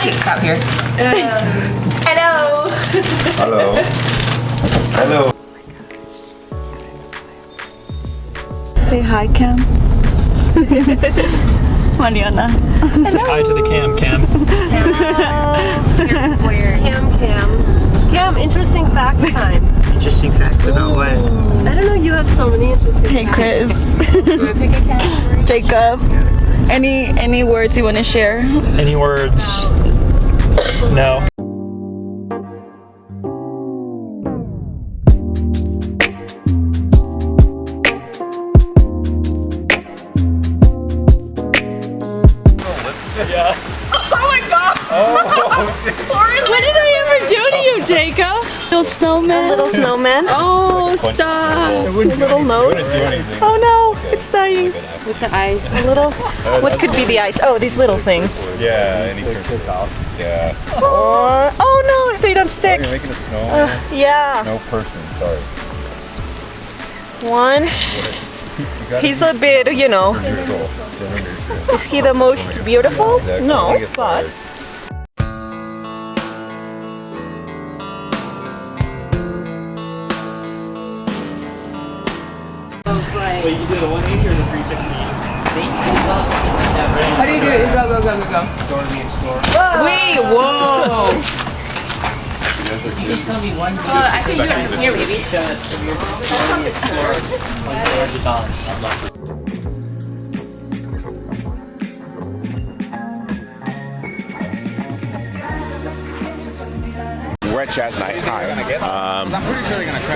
cakes out here. Hello. Hello. Hello. Say hi, Cam. Mariana. Say hi to the cam. Hello. Square. Cam, interesting facts time. Interesting facts about what? I don't know, you have so many interesting Hey, Chris. Do I pick a category? Jacob. Any words you want to share? Any words? No. Yeah. Oh my god! What did I ever do to you, Jacob? Little snowman. Little snowman? Oh, stop. Little nose. Oh no, it's dying. With the ice. A little. What could be the ice? Oh, these little things. Yeah, and he turns it off. Yeah. Oh no, if they don't stick. You're making a snowman? Yeah. No person, sorry. One. He's a bit, you know. Neutral. Is he the most beautiful? Exactly. No, I get but. tired. Wait, you did the 180 or the 360? How do you do it? Go. Go to the Explorer. Wait, whoa. You can tell me one. I can do it from here, maybe. We're at Jazz Night. Hi.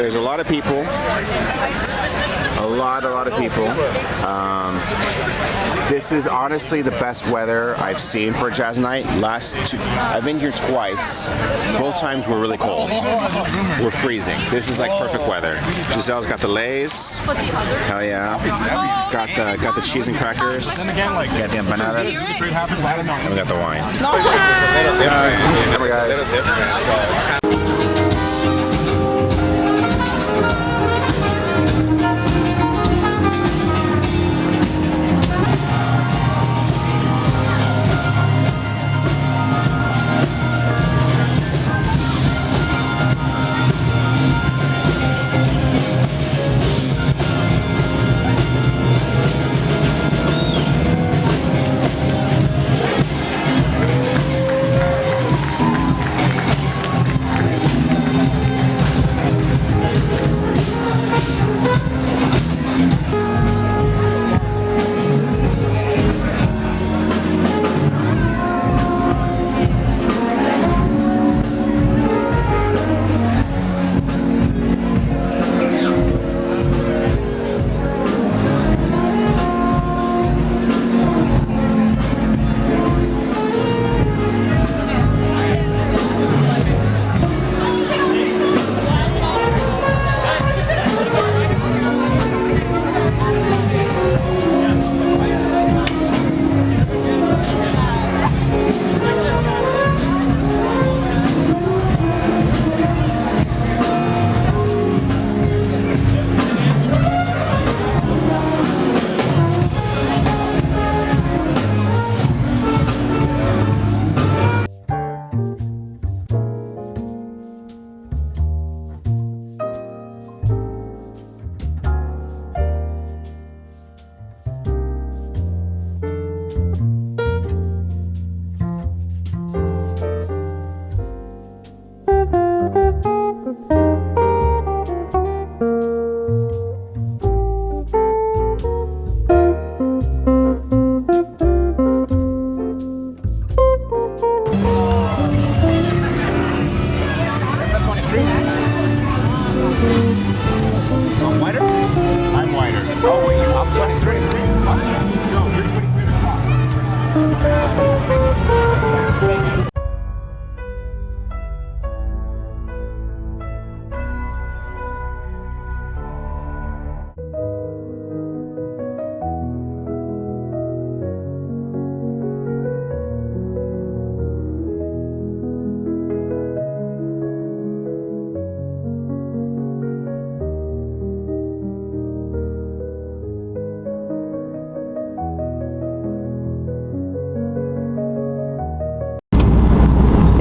There's a lot of people. A lot of people. This is honestly the best weather I've seen for a Jazz Night. I've been here twice. Both times were really cold. We're freezing. This is like perfect weather. Giselle's got the Lays. Hell yeah. Got the cheese and crackers. Got the empanadas. And we got the wine. Remember, guys.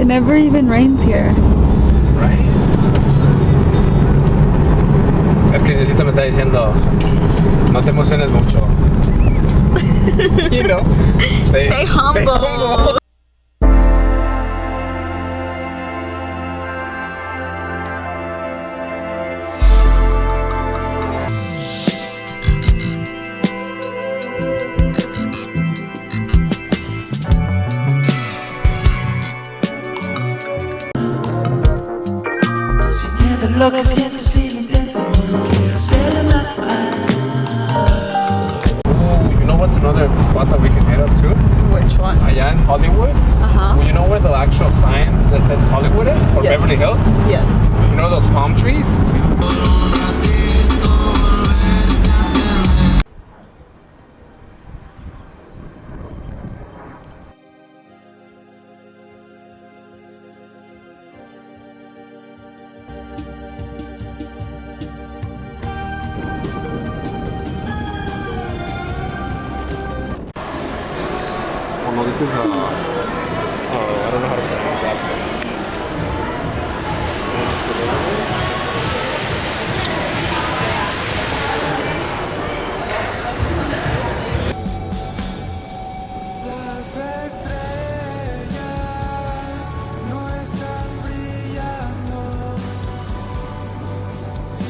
never even rains here. Right? Es que Diosito me está diciendo, no te emociones mucho. You know, Stay humble. Lo que siento si lo intento, no quiero ser You know what's another spot that we can hit up to? Which one? Allá in Hollywood. Uh-huh. Well, you know where the actual sign that says Hollywood is? Or Yes. Beverly Hills? Yes. You know those palm trees? Oh no, this is I don't know how to pronounce that. Las estrellas no están brillando y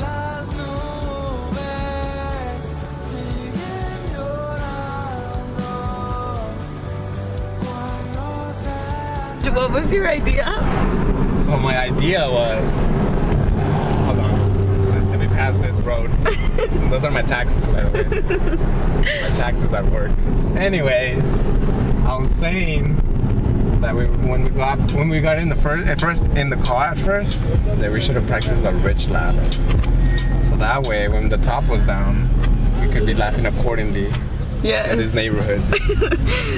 las nubes siguen llorando cuando se What was your idea? So my idea was, hold on, let me pass this road. Those are my taxes, by the way. My taxes at work. Anyways, I was saying that when we got in the first in the car at first, that we should have practiced a rich laugh. So that way, when the top was down, we could be laughing accordingly Yes. in these neighborhoods,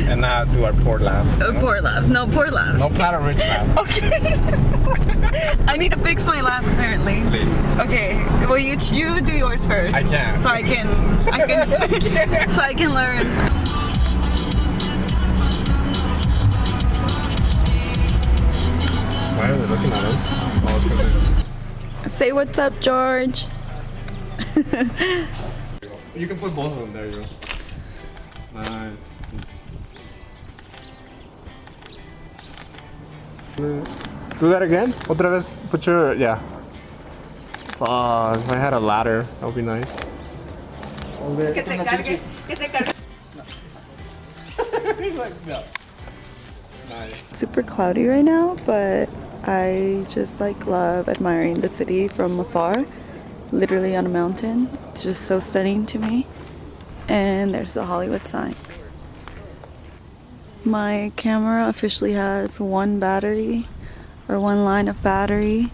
and not do our poor laugh. you know? Poor laugh. No, poor laughs. No flat or rich laugh. Okay. I need to fix my laugh apparently. Please. Okay. Well, you do yours first. I can. So I can so I can learn. Why are they looking at us? Oh, it's 'cause they- Say what's up, George. You can put both of them there, you. Nice. Do that again? Otra vez. Put your, yeah. If I had a ladder, that would be nice. Super cloudy right now, but I just like love admiring the city from afar. Literally on a mountain. It's just so stunning to me. And there's the Hollywood sign. My camera officially has one battery or one line of battery,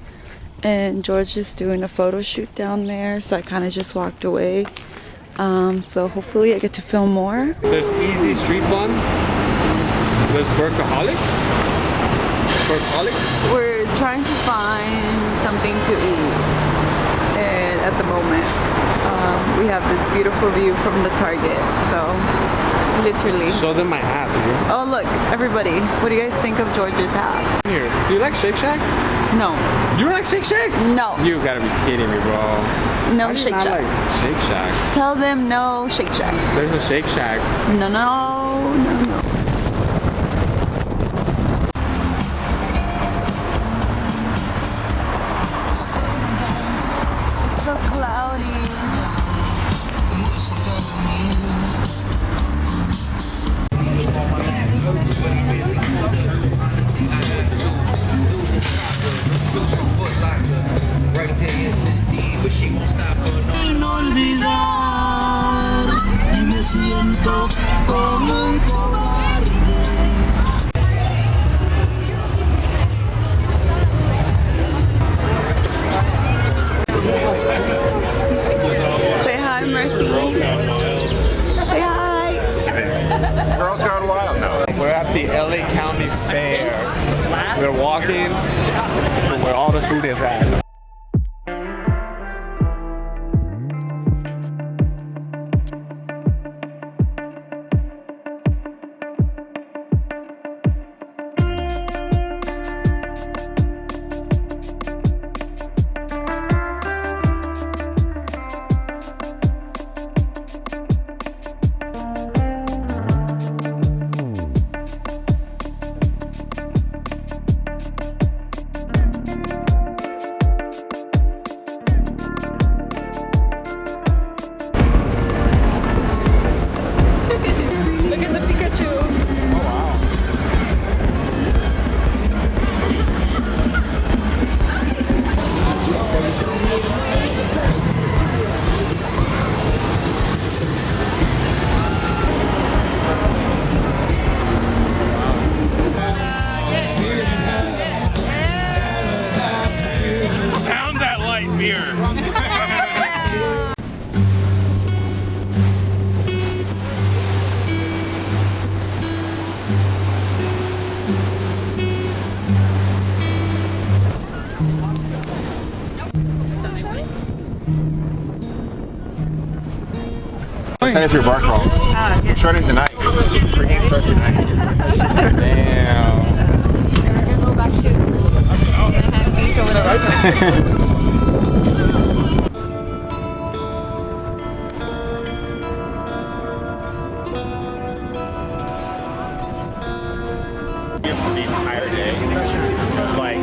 and George is doing a photo shoot down there, so I kind of just walked away. So hopefully I get to film more. There's easy street buns. There's workaholic. Workaholic? We're trying to find something to eat, and at the moment we have this beautiful view from the Target, so literally. Show them my hat, dude. Oh look, everybody, what do you guys think of George's hat? Here, do you like Shake Shack? No, You don't like Shake Shack? no, You gotta be kidding me, bro. no How do you Shake not Shack. like Shake Shack? Tell them no Shake Shack. There's a Shake Shack. No, no, no, no. It's so cloudy. no olvidar y me siento como un cobarde. Say hi, Mercy. Say hi. Girls Gone Wild now. We're at the LA County Fair. We're walking to where all the food is at. excited for your bar crawl. We're starting tonight. Pre-game starts tonight. Damn. We're gonna go back to the half beach over the For the entire day, like